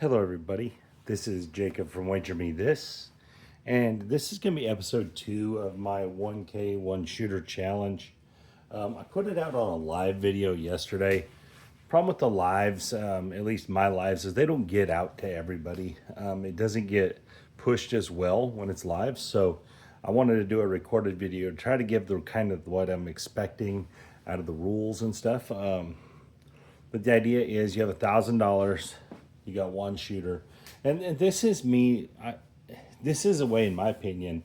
Hello everybody, this is Jacob from Wager Me This, and this is going to be episode 2 of my 1K 1 shooter challenge. I put it out on a live video yesterday. Problem with the lives, at least my lives, is they don't get out to everybody. It doesn't get pushed as well when it's live, so I wanted to do a recorded video to try to give the kind of what I'm expecting out of the rules and stuff. But the idea is you have $1,000, you got one shooter, and this is me. This is a way, in my opinion,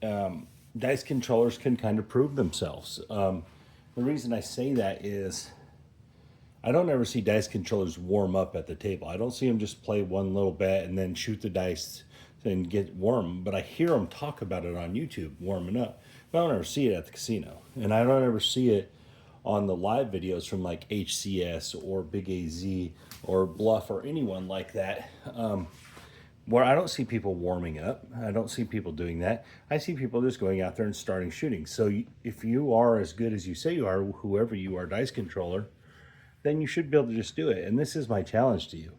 dice controllers can kind of prove themselves. The reason I say that is I don't ever see dice controllers warm up at the table. I don't see them just play one little bet and then shoot the dice and get warm. But I hear them talk about it on YouTube, warming up. But I don't ever see it at the casino, and I don't ever see it on the live videos from like HCS or Big AZ or Bluff or anyone like that, where I don't see people warming up. I don't see people doing that. I see people just going out there and starting shooting. So if you are as good as you say you are, whoever you are, dice controller, then you should be able to just do it. And this is my challenge to you.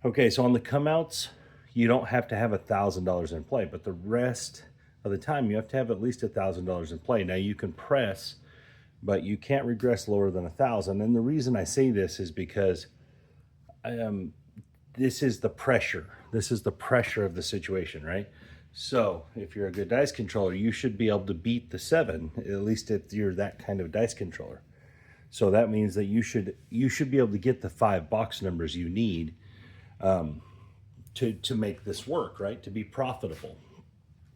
Okay, so on the come-outs, you don't have to have $1,000 in play, but the rest of the time you have to have at least $1,000 in play. Now you can press, but you can't regress lower than 1,000. And the reason I say this is because this is the pressure. This is the pressure of the situation, right? So if you're a good dice controller, you should be able to beat the 7, at least if you're that kind of dice controller. So that means that you should be able to get the 5 box numbers you need to make this work, right? To be profitable,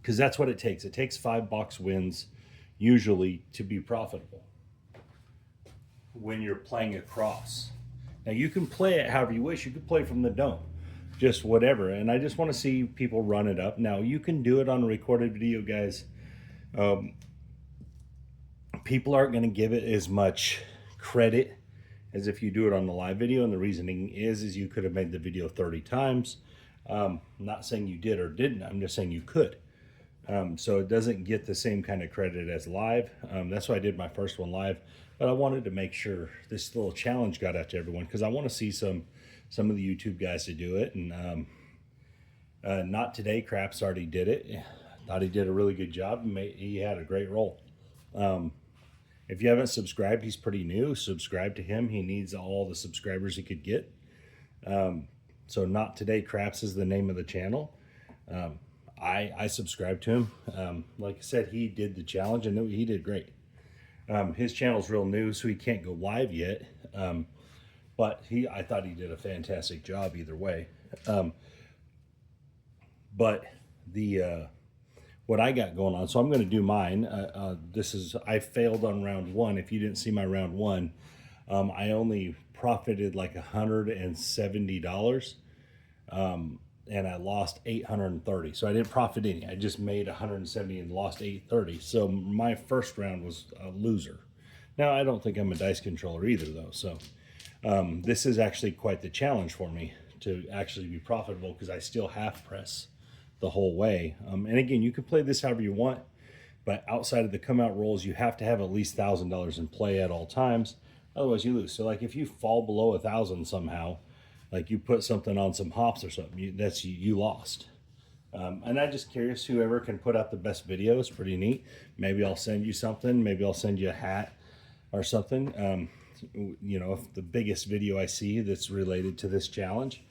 because that's what it takes. It takes 5 box wins usually to be profitable when you're playing across. Now you can play it however you wish. You can play from the dome, just whatever. And I just want to see people run it up. Now you can do it on a recorded video, guys. People aren't going to give it as much credit as if you do it on the live video. And the reasoning is you could have made the video 30 times. I'm not saying you did or didn't. I'm just saying you could. So it doesn't get the same kind of credit as live. That's why I did my first one live. But I wanted to make sure this little challenge got out to everyone, because I want to see some of the YouTube guys to do it. And Not Today, Craps already did it. I thought he did a really good job. He had a great role. If you haven't subscribed, he's pretty new. Subscribe to him. He needs all the subscribers he could get. So Not Today, Craps is the name of the channel. I subscribe to him. Like I said, he did the challenge and he did great. His channel's real new, so he can't go live yet. But I thought he did a fantastic job either way. But what I got going on, so I'm going to do mine. I failed on round 1. If you didn't see my round 1, I only profited like $170. And I lost 830. So I didn't profit any. I just made 170 and lost 830. So my first round was a loser. Now I don't think I'm a dice controller either, though. So this is actually quite the challenge for me to actually be profitable, because I still half press the whole way. And again, you can play this however you want, but outside of the come out rolls, you have to have at least $1,000 in play at all times. Otherwise you lose. So like if you fall below 1,000 somehow, like you put something on some hops or something, you lost. And I'm just curious, whoever can put out the best video is pretty neat. Maybe I'll send you something. Maybe I'll send you a hat or something. If the biggest video I see that's related to this challenge.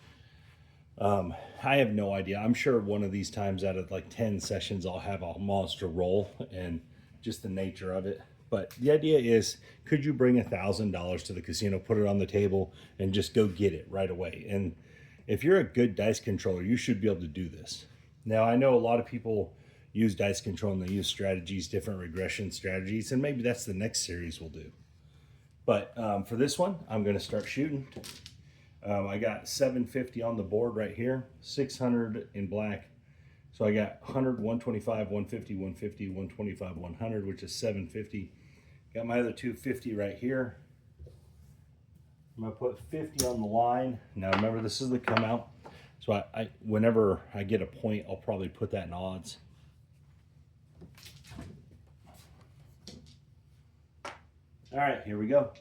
I have no idea. I'm sure one of these times out of like 10 sessions, I'll have a monster roll, and just the nature of it. But the idea is, could you bring $1,000 to the casino, put it on the table, and just go get it right away? And if you're a good dice controller, you should be able to do this. Now, I know a lot of people use dice control and they use strategies, different regression strategies, and maybe that's the next series we'll do. But for this one, I'm going to start shooting. I got 750 on the board right here, 600 in black. So I got 100, 125, 150, 150, 125, 100, which is 750. Got my other 250 right here. I'm gonna put 50 on the line. Now remember, this is the come out. So whenever I get a point, I'll probably put that in odds. All right, here we go.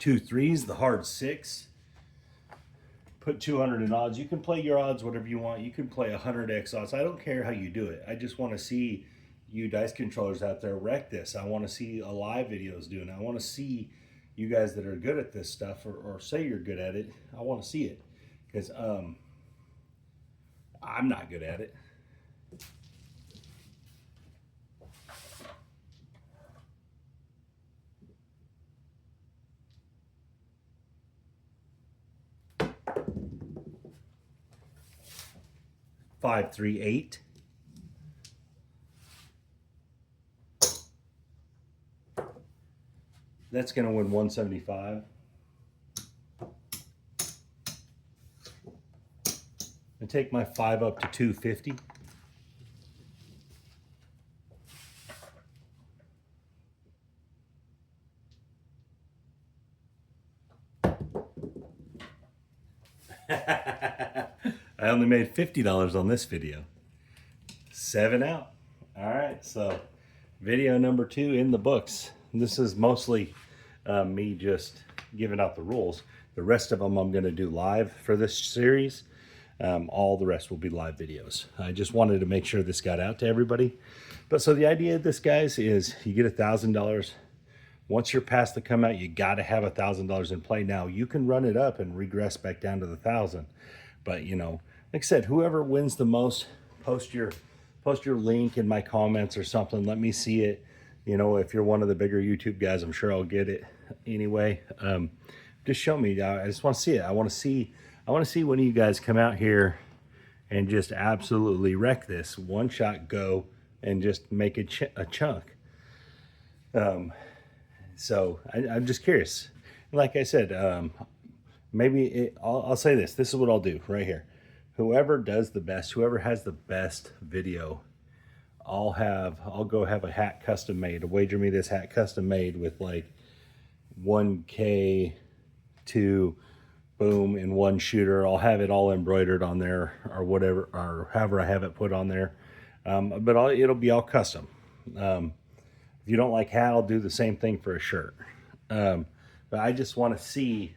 2 3s, the hard 6. Put 200 in odds. You can play your odds whatever you want. You can play 100x odds. I don't care how you do it. I just want to see you dice controllers out there wreck this. I want to see a live videos doing it. I want to see you guys that are good at this stuff, or say you're good at it. I want to see it, because I'm not good at it. Five, 3, 8. That's going to win 175. And take my 5 up to 250. I only made $50 on this video. 7 out. All right, so video number 2 in the books. This is mostly me just giving out the rules. The rest of them I'm going to do live for this series. All the rest will be live videos. I just wanted to make sure this got out to everybody. But so the idea of this, guys, is you get $1,000. Once you're past the come out, you got to have $1,000 in play. Now you can run it up and regress back down to the 1,000. But you know, like I said, whoever wins the most, post your link in my comments or something. Let me see it. You know, if you're one of the bigger YouTube guys, I'm sure I'll get it anyway. Just show me. I just want to see it. I want to see one of you guys come out here and just absolutely wreck this. One shot go and just make a chunk. So I'm just curious. Like I said, I'll say this. This is what I'll do right here. Whoever does the best, whoever has the best video, I'll go have a hat custom made. Wager me this hat custom made with like 1K to boom in one shooter. I'll have it all embroidered on there, or whatever, or however I have it put on there. But it'll be all custom. If you don't like hat, I'll do the same thing for a shirt. But I just want to see.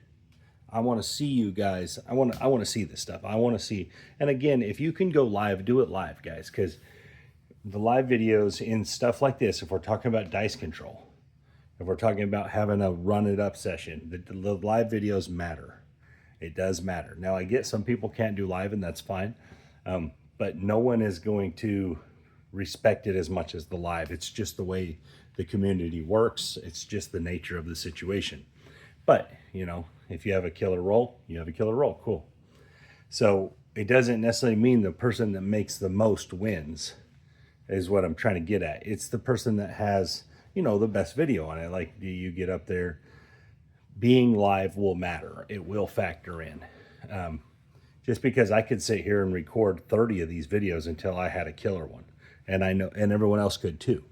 I want to see you guys. I want to see this stuff. I want to see. And again, if you can go live, do it live, guys, because the live videos in stuff like this, if we're talking about dice control, if we're talking about having a run it up session, the live videos matter. It does matter. Now, I get some people can't do live, and that's fine. But no one is going to respect it as much as the live. It's just the way the community works. It's just the nature of the situation. But, you know, if you have a killer roll, you have a killer roll. Cool. So it doesn't necessarily mean the person that makes the most wins, is what I'm trying to get at. It's the person that has, you know, the best video on it. Like, do you get up there? Being live will matter. It will factor in. Just because I could sit here and record 30 of these videos until I had a killer one, and I know, and everyone else could too.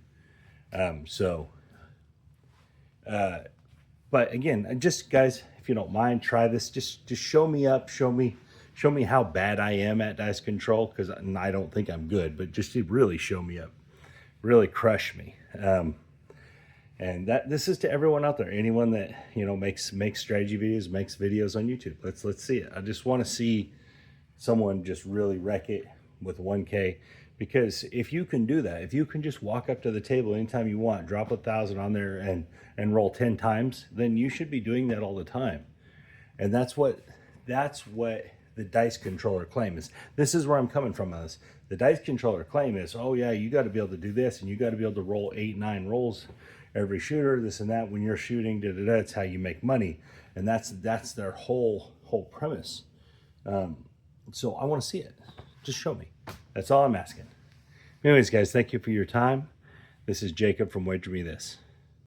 But again, just guys, if you don't mind, try this. Just show me up. Show me how bad I am at dice control, because I don't think I'm good, but just to really show me up, really crush me. And this is to everyone out there, anyone that, you know, makes strategy videos, makes videos on YouTube. Let's see it. I just want to see someone just really wreck it with 1K, because if you can do that, if you can just walk up to the table anytime you want, drop 1,000 on there and roll 10 times, then you should be doing that all the time. And that's what the dice controller claim is. This is where I'm coming from on this. The dice controller claim is, oh yeah, you got to be able to do this, and you got to be able to roll 8, 9 rolls every shooter, this and that. When you're shooting, that's how you make money. And that's their whole premise. So I want to see it. Just show me. That's all I'm asking. Anyways, guys, thank you for your time. This is Jacob from Wager Me This.